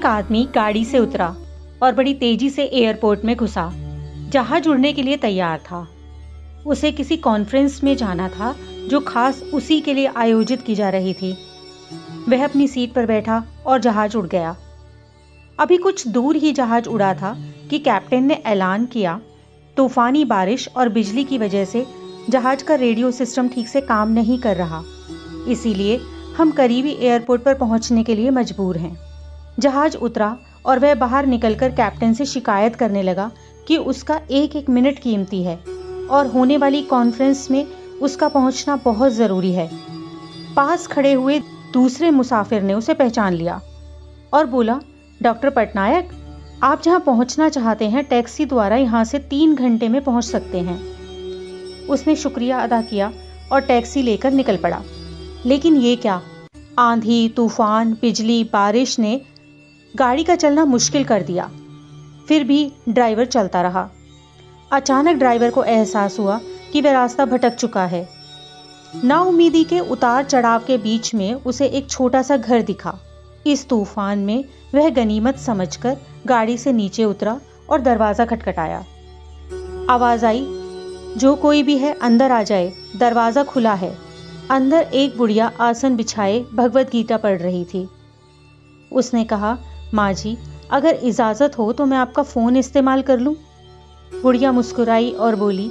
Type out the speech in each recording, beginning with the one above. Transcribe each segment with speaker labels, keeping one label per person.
Speaker 1: एक आदमी गाड़ी से उतरा और बड़ी तेजी से एयरपोर्ट में घुसा। जहाज उड़ने के लिए तैयार था। उसे किसी कॉन्फ्रेंस में जाना था जो खास उसी के लिए आयोजित की जा रही थी। वह अपनी सीट पर बैठा और जहाज उड़ गया। अभी कुछ दूर ही जहाज उड़ा था कि कैप्टन ने ऐलान किया, तूफानी बारिश और बिजली की वजह से जहाज का रेडियो सिस्टम ठीक से काम नहीं कर रहा, इसीलिए हम करीबी एयरपोर्ट पर पहुंचने के लिए मजबूर हैं। जहाज उतरा और वह बाहर निकलकर कैप्टन से शिकायत करने लगा कि उसका एक एक मिनट कीमती है और होने वाली कॉन्फ्रेंस में उसका पहुंचना बहुत ज़रूरी है। पास खड़े हुए दूसरे मुसाफिर ने उसे पहचान लिया और बोला, डॉक्टर पटनायक, आप जहां पहुंचना चाहते हैं टैक्सी द्वारा यहां से 3 घंटे में पहुंच सकते हैं। उसने शुक्रिया अदा किया और टैक्सी लेकर निकल पड़ा। लेकिन ये क्या, आंधी, तूफान, बिजली, बारिश ने गाड़ी का चलना मुश्किल कर दिया। फिर भी ड्राइवर चलता रहा। अचानक ड्राइवर को एहसास हुआ कि वह रास्ता भटक चुका है। नाउमीदी के उतार चढ़ाव के बीच में उसे एक छोटा सा घर दिखा। इस तूफान में वह गनीमत समझकर गाड़ी से नीचे उतरा और दरवाज़ा खटखटाया। आवाज़ आई, जो कोई भी है अंदर आ जाए, दरवाज़ा खुला है। अंदर एक बुढ़िया आसन बिछाए भगवत गीता पढ़ रही थी। उसने कहा, माँ जी, अगर इजाज़त हो तो मैं आपका फ़ोन इस्तेमाल कर लूँ। बुढ़िया मुस्कुराई और बोली,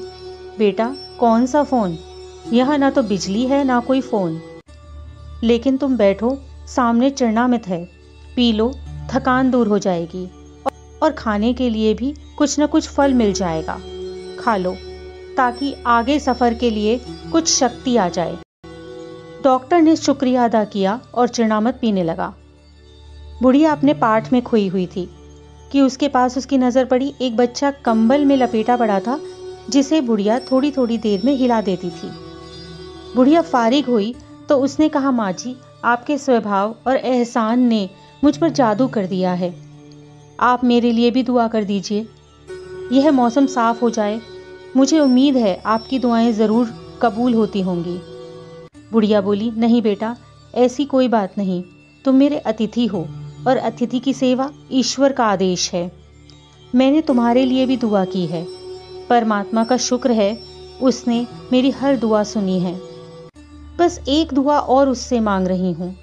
Speaker 1: बेटा, कौन सा फ़ोन? यहाँ ना तो बिजली है ना कोई फ़ोन। लेकिन तुम बैठो, सामने चरणामृत है, पी लो, थकान दूर हो जाएगी और खाने के लिए भी कुछ न कुछ फल मिल जाएगा, खा लो ताकि आगे सफ़र के लिए कुछ शक्ति आ जाए। डॉक्टर ने शुक्रिया अदा किया और चरणामृत पीने लगा। बुढ़िया अपने पाठ में खोई हुई थी कि उसके पास उसकी नज़र पड़ी। एक बच्चा कंबल में लपेटा पड़ा था जिसे बुढ़िया थोड़ी थोड़ी देर में हिला देती थी। बुढ़िया फारिग हुई तो उसने कहा, माँ जी, आपके स्वभाव और एहसान ने मुझ पर जादू कर दिया है। आप मेरे लिए भी दुआ कर दीजिए। यह मौसम साफ हो जाए, मुझे उम्मीद है आपकी दुआएं ज़रूर कबूल होती होंगी। बुढ़िया बोली, नहीं बेटा, ऐसी कोई बात नहीं। तुम मेरे अतिथि हो और अतिथि की सेवा ईश्वर का आदेश है। मैंने तुम्हारे लिए भी दुआ की है। परमात्मा का शुक्र है, उसने मेरी हर दुआ सुनी है। बस एक दुआ और उससे मांग रही हूँ,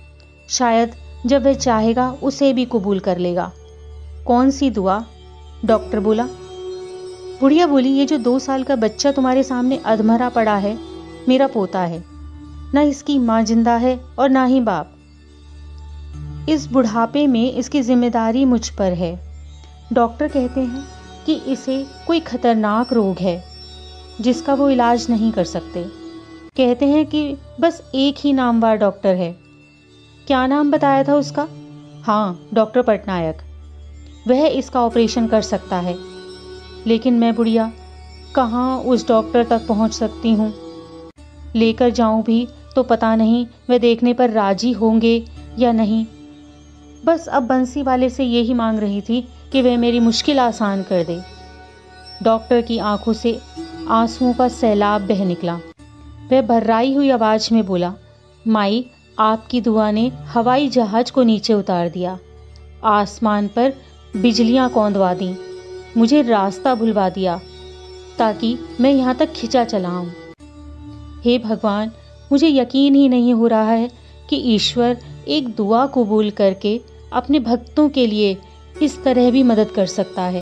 Speaker 1: शायद जब वह चाहेगा उसे भी कबूल कर लेगा। कौन सी दुआ? डॉक्टर बोला। बुढ़िया बोली, ये जो 2 साल का बच्चा तुम्हारे सामने अधमरा पड़ा है, मेरा पोता है। ना इसकी माँ जिंदा है और ना ही बाप। इस बुढ़ापे में इसकी जिम्मेदारी मुझ पर है। डॉक्टर कहते हैं कि इसे कोई खतरनाक रोग है जिसका वो इलाज नहीं कर सकते। कहते हैं कि बस एक ही नामवर डॉक्टर है। क्या नाम बताया था उसका? हाँ, डॉक्टर पटनायक। वह इसका ऑपरेशन कर सकता है। लेकिन मैं बुढ़िया कहाँ उस डॉक्टर तक पहुँच सकती हूँ? लेकर जाऊँ भी तो पता नहीं वह देखने पर राजी होंगे या नहीं। बस अब बंसी वाले से यही मांग रही थी कि वह मेरी मुश्किल आसान कर दे। डॉक्टर की आंखों से आंसुओं का सैलाब बह निकला। वह भर्राई हुई आवाज में बोला, माई, आपकी दुआ ने हवाई जहाज को नीचे उतार दिया, आसमान पर बिजलियां कौंधवा दी, मुझे रास्ता भुलवा दिया ताकि मैं यहाँ तक खिंचा चला आऊं। हे भगवान, मुझे यकीन ही नहीं हो रहा है कि ईश्वर एक दुआ कबूल करके अपने भक्तों के लिए इस तरह भी मदद कर सकता है।